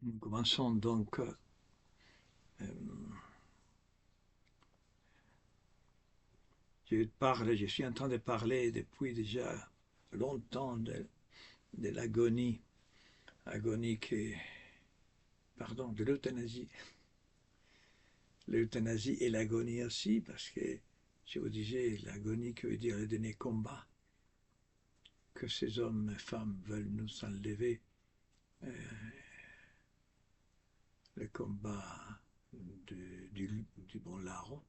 Nous commençons donc. Je suis en train de parler depuis déjà longtemps de l'agonie, agonie qui, pardon, de l'euthanasie. L'euthanasie et l'agonie aussi, parce que je vous disais, l'agonie qui veut dire le dernier combat, que ces hommes et femmes veulent nous enlever, euh, le combat du bon larron.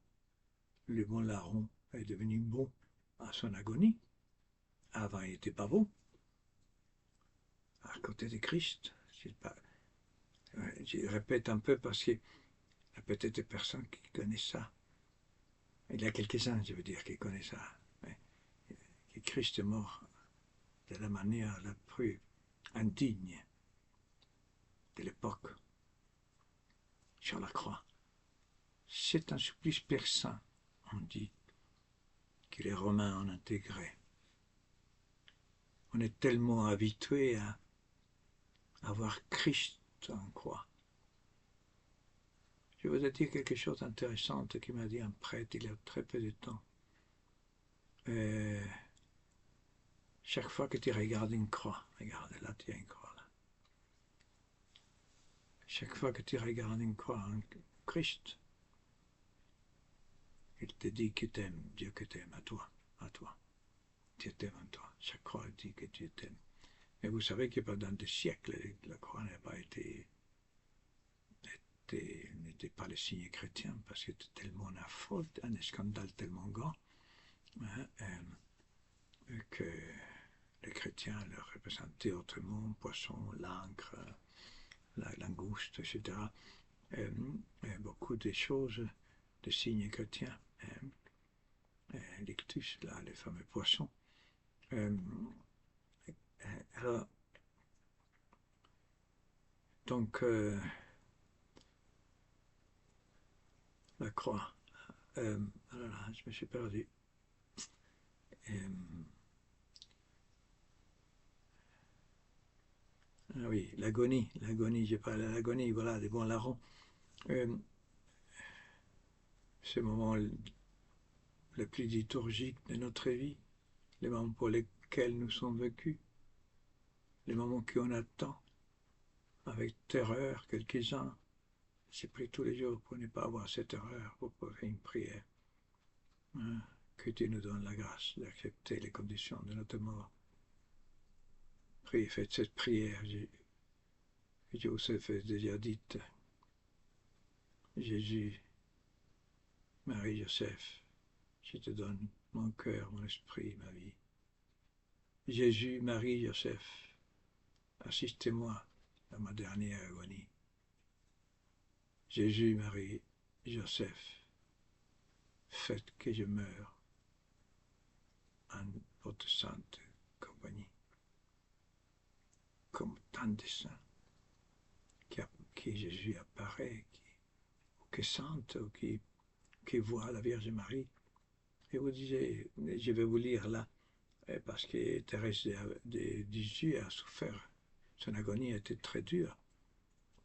Le bon larron est devenu bon à son agonie. Avant, il n'était pas bon. À côté de Christ, je répète un peu parce qu'il y a peut-être des personnes qui connaissent ça. Il y a quelques-uns, je veux dire, qui connaissent ça. Mais que Christ est mort de la manière la plus indigne de l'époque, sur la croix. C'est un supplice perçant, on dit, que les Romains ont intégré. On est tellement habitué à voir Christ en croix. Je voudrais dire quelque chose d'intéressant qui m'a dit un prêtre il y a très peu de temps. Euh, Chaque fois que tu regardes une croix, regarde, là tu as une croix. Là. Chaque fois que tu regardes une croix, un Christ, il te dit que t'aimes, Dieu que t'aimes, à toi, à toi. Dieu t'aime à toi. Chaque croix dit que Dieu t'aime. Mais vous savez que pendant des siècles, la croix n'a pas n'était pas le signe chrétien parce que c'était tellement une faute, un scandale tellement grand hein, que les chrétiens le représentaient autrement, poisson, l'encre, la langouste, etc. Beaucoup de choses, de signes chrétiens. L'ictus, là, les fameux poissons. Euh, alors, donc, la croix. Alors là, je me suis perdu. Euh, ah oui, l'agonie, j'ai parlé de l'agonie, voilà, des bons larrons. Euh, ce moment le plus liturgique de notre vie, les moments pour lesquels nous sommes vécus, les moments qu'on attend avec terreur, quelques-uns. J'ai prié tous les jours pour ne pas avoir cette erreur, pour faire une prière. Hein, que Dieu nous donne la grâce d'accepter les conditions de notre mort. Priez, faites cette prière. Je vous ai déjà dit, Jésus, Marie, Joseph, je te donne mon cœur, mon esprit, ma vie. Jésus, Marie, Joseph, assistez-moi dans ma dernière agonie. Jésus, Marie, Joseph, faites que je meure en votre sainte compagnie. Comme tant de saints qui Jésus apparaît, qui sentent ou qui voient la Vierge Marie. Et vous disiez, je vais vous lire là, parce que Thérèse de Lisieux a souffert. Son agonie a été très dure.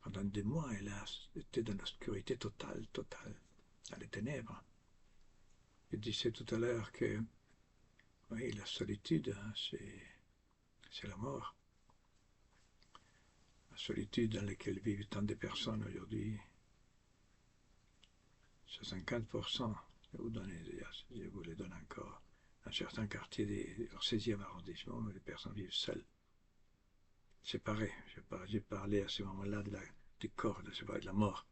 Pendant des mois, elle a été dans l'obscurité totale, totale, dans les ténèbres. Je disais tout à l'heure que oui, la solitude, hein, c'est la mort. La solitude dans laquelle vivent tant de personnes aujourd'hui, 50%, je vous les donne encore. Dans certains quartiers du 16e arrondissement, les personnes vivent seules, séparées. J'ai parlé à ce moment-là du corps, de la mort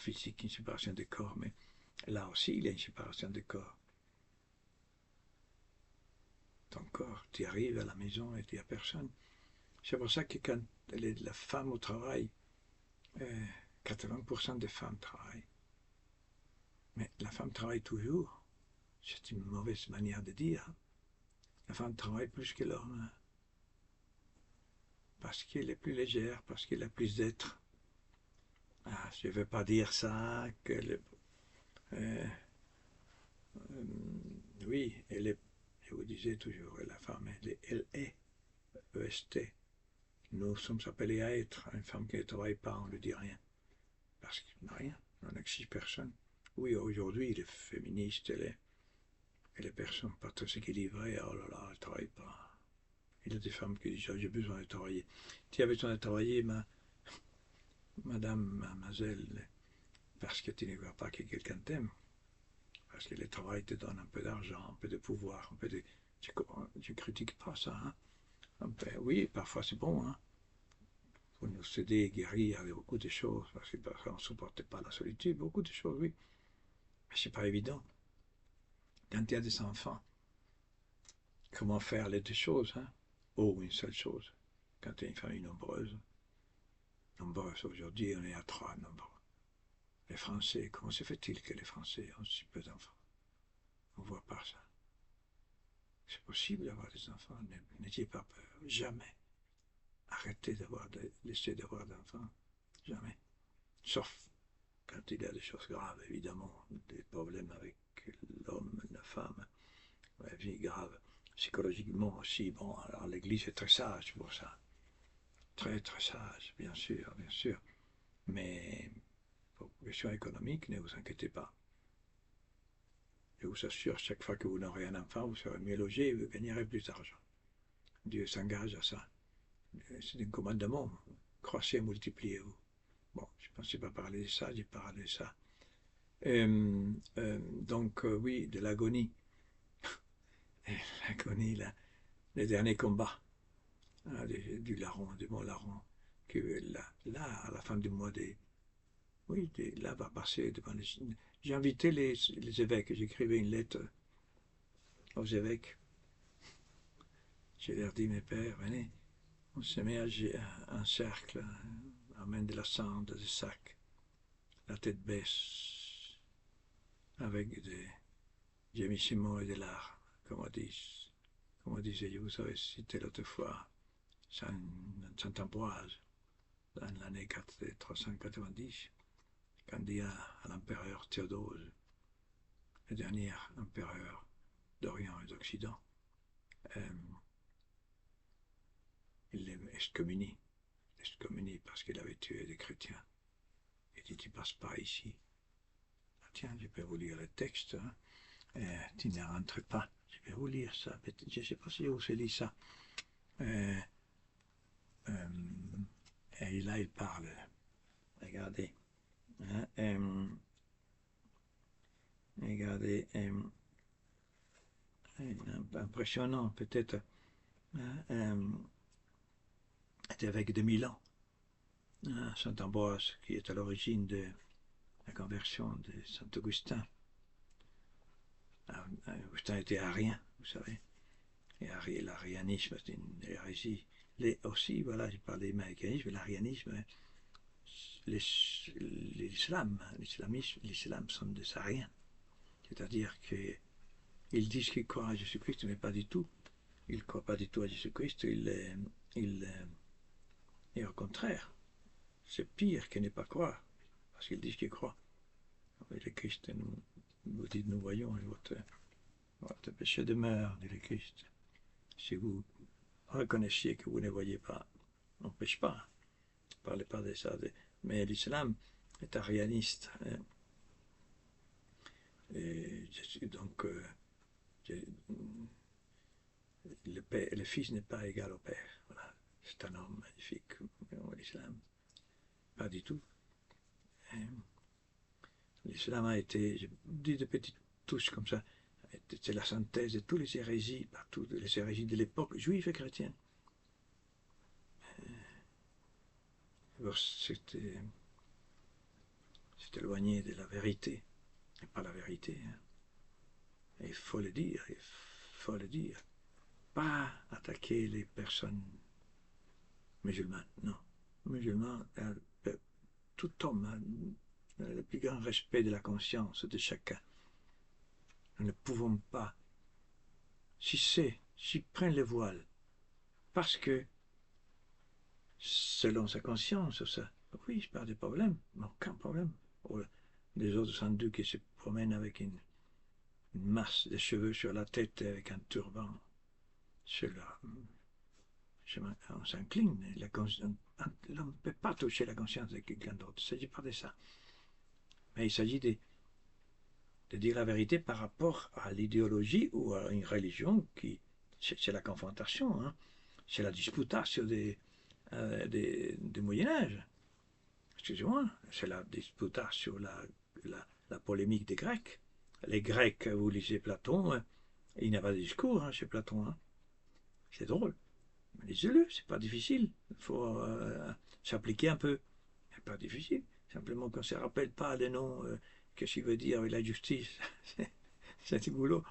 physique, une séparation des corps, mais là aussi, il y a une séparation des corps. Ton corps, tu arrives à la maison et tu n'as personne. C'est pour ça que quand la femme au travail, 80% des femmes travaillent. Mais la femme travaille toujours. C'est une mauvaise manière de dire. La femme travaille plus que l'homme. Parce qu'elle est plus légère, parce qu'elle a plus d'être. Ah, je ne veux pas dire ça, euh, oui, elle est, je vous disais toujours, la femme, elle est EST, nous sommes appelés à être. Une femme qui ne travaille pas, on ne lui dit rien. Parce qu'il n'a rien, on n'exige personne. Oui, aujourd'hui, les féministes et les personnes pas très équilibrées, oh là là, elles ne travaillent pas. Il y a des femmes qui disent, j'ai besoin de travailler. Tu as besoin de travailler, madame, mademoiselle, parce que tu ne vois pas que quelqu'un t'aime. Parce que le travail te donne un peu d'argent, un peu de pouvoir, un peu de... Je ne critique pas ça. Hein. Oui, parfois c'est bon. Hein. Pour nous aider, guérir avec beaucoup de choses, parce que parfois on ne supporte pas la solitude, beaucoup de choses, oui. Mais ce n'est pas évident. Quand il y a des enfants, comment faire les deux choses, hein? Oh, une seule chose. Quand tu as une famille nombreuse, aujourd'hui, on est à 3 nombreux. Les Français, comment se fait-il que les Français ont si peu d'enfants? On ne voit pas ça. C'est possible d'avoir des enfants, n'ayez pas peur, jamais. Arrêtez laissez d'avoir d'enfants, jamais. Sauf quand il y a des choses graves, évidemment, des problèmes avec l'homme, la femme, la vie grave. Psychologiquement aussi, bon, alors l'Église est très sage pour ça. Très, très sage, bien sûr, bien sûr. Mais pour question économique, ne vous inquiétez pas. Je vous assure, chaque fois que vous n'aurez un enfant, vous serez mieux logé et vous gagnerez plus d'argent. Dieu s'engage à ça. C'est un commandement. Croissez et multipliez-vous. Bon, je ne pensais pas parler de ça, j'ai parlé de ça. Donc, oui, de l'agonie. L'agonie, les derniers combats hein, du larron, du mont larron, que là, à la fin du mois oui, là va passer devant les... J'ai invité les évêques, j'écrivais une lettre aux évêques. J'ai leur dit, mes pères, venez, on se met à un cercle, on amène de la cendre, des sacs, la tête baisse, avec des gémissements et des larmes, comme on disait, je vous avais cité l'autre fois, Saint Ambroise, dans l'année 390, quand il dit à l'empereur Théodose, le dernier empereur d'Orient et d'Occident, il l'excommunie parce qu'il avait tué des chrétiens. Il dit, tu ne passes pas ici. Ah, tiens, je peux vous lire le texte. Hein. Tu ne rentres pas. Je vais vous lire ça. Je ne sais pas si vous avez lu ça. Et là, il parle. Regardez. Hein, regardez. Impressionnant, peut-être. Était avec de Milan. Saint Ambroise, qui est à l'origine de la conversion de Saint Augustin. Augustin était arien, vous savez. Et l'arianisme, c'est une hérésie. Aussi, voilà, j'ai parlé du maïcanisme, l'arianisme, l'islam sont des ariens. C'est-à-dire qu'ils disent qu'ils croient à Jésus-Christ, mais pas du tout. Ils ne croient pas du tout à Jésus-Christ, et au contraire, c'est pire que ne pas croire, parce qu'ils disent qu'ils croient. Et le Christ vous dites, nous voyons, votre péché demeure, dit le Christ. Si vous reconnaissiez que vous ne voyez pas, on ne pêche pas. Ne parlez pas de ça. Mais l'islam est arianiste. Hein. Et donc, le fils n'est pas égal au père. Voilà. C'est un homme magnifique, l'islam. Pas du tout. L'islam a été, je dis de petites touches comme ça, c'est la synthèse de toutes les hérésies, toutes les hérésies de l'époque, juives et chrétiennes. C'est éloigné de la vérité, et pas la vérité. Hein. Et il faut le dire, Pas attaquer les personnes musulmanes, non. Musulmans, tout homme a le plus grand respect de la conscience de chacun. Nous ne pouvons pas, s'ils prennent le voile, parce que, selon sa conscience, ça, oui, pas de problème, aucun problème. Les autres hindous qui se promènent avec une masse de cheveux sur la tête avec un turban, cela, on s'incline. L'homme ne peut pas toucher la conscience de quelqu'un d'autre. Il ne s'agit pas de ça. Mais il s'agit de dire la vérité par rapport à l'idéologie ou à une religion qui, c'est la confrontation, hein. C'est la disputatio du Moyen-Âge. Excusez-moi, c'est la disputatio, la polémique des Grecs. Les Grecs, vous lisez Platon, il n'y a pas de discours hein, chez Platon. Hein. C'est drôle. Mais lisez-le, c'est pas difficile. Il faut s'appliquer un peu. C'est pas difficile. Simplement qu'on ne se rappelle pas les noms, qu'est-ce qu'il veut dire avec la justice. C'est du boulot.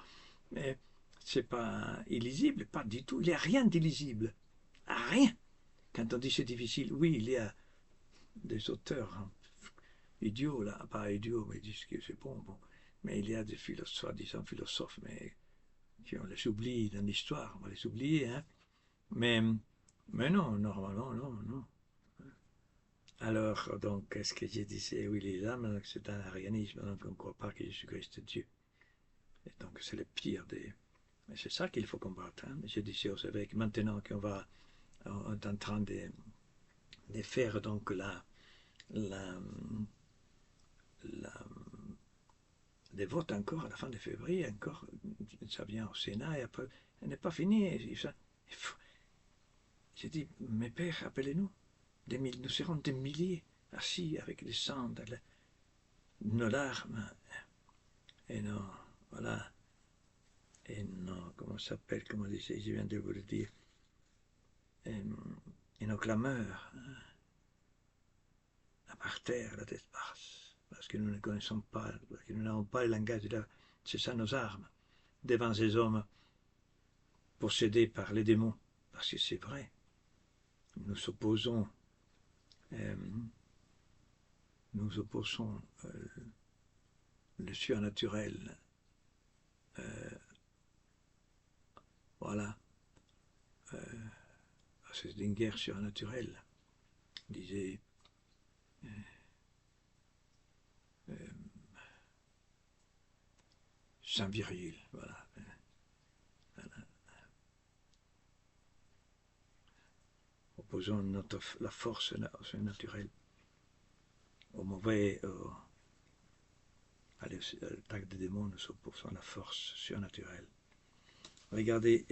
Mais c'est pas illisible, pas du tout. Il n'y a rien d'illisible. Rien. Quand on dit c'est difficile, oui, il y a des auteurs hein, idiots, là, pas idiots, mais ils disent que c'est bon. Mais il y a des philosophes, soi-disant philosophes, mais on les oublie dans l'histoire, on va les oublier. Hein. Mais non, normalement, non. Alors, donc, qu'est-ce que je disais? Oui, les âmes, c'est un arianisme, donc on ne croit pas que Jésus-Christ est Dieu. Et donc, c'est le pire des... Mais c'est ça qu'il faut combattre. Hein. Je disais aux évêques, maintenant qu'on va, on est en train de faire donc des votes encore à la fin de février, encore, ça vient au Sénat, et après, elle n'est pas finie. J'ai dit, mes pères, appelez-nous. Nous serons des milliers assis avec des sang dans nos larmes. Et non, voilà. Et non, comment ça s'appelle, comment disait, je viens de vous le dire. Et nos clameurs, à par terre, la tête basse, parce que nous ne connaissons pas, parce que nous n'avons pas le langage de la... C'est ça nos armes, devant ces hommes possédés par les démons, parce que c'est vrai, nous opposons le surnaturel, voilà, c'est une guerre surnaturelle, disait Saint Virgile, voilà. Opposons la force naturelle au mauvais, à l'attaque des démons, nous opposons la force surnaturelle. Regardez,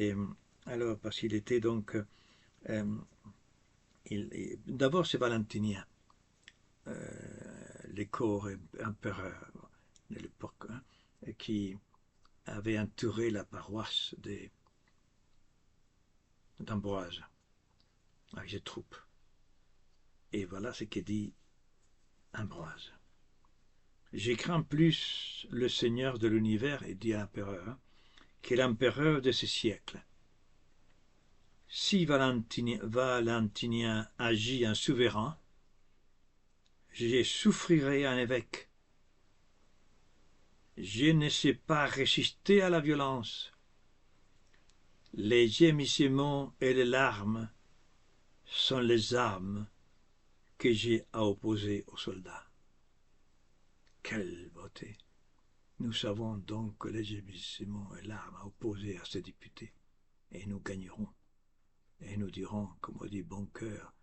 alors, parce qu'il était donc, d'abord c'est Valentinien, les corps empereurs de l'époque, hein, qui avait entouré la paroisse d'Ambroise avec ses troupes. Et voilà ce que dit Ambroise. Je crains plus le Seigneur de l'univers, et dit l'empereur, hein, que l'empereur de ce siècle. Si Valentinien agit en souverain, je souffrirai un évêque. Je ne sais pas résister à la violence. Les gémissements et les larmes sont les armes que j'ai à opposer aux soldats. Quelle beauté! Nous savons donc que les gémissements et les larmes à opposer à ces députés, et nous gagnerons. Et nous dirons, comme on dit, bon cœur,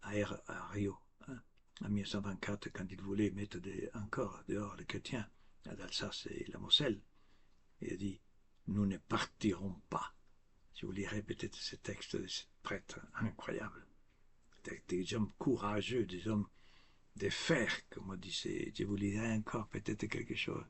à Rio, hein, en 1924, quand il voulait mettre encore dehors les chrétiens d'Alsace et la Moselle, il a dit, nous ne partirons pas. Je vous lirai peut-être ce texte de ce prêtre incroyable. Des hommes courageux, des hommes de fer, comme on disait. Je vous lirai encore peut-être quelque chose.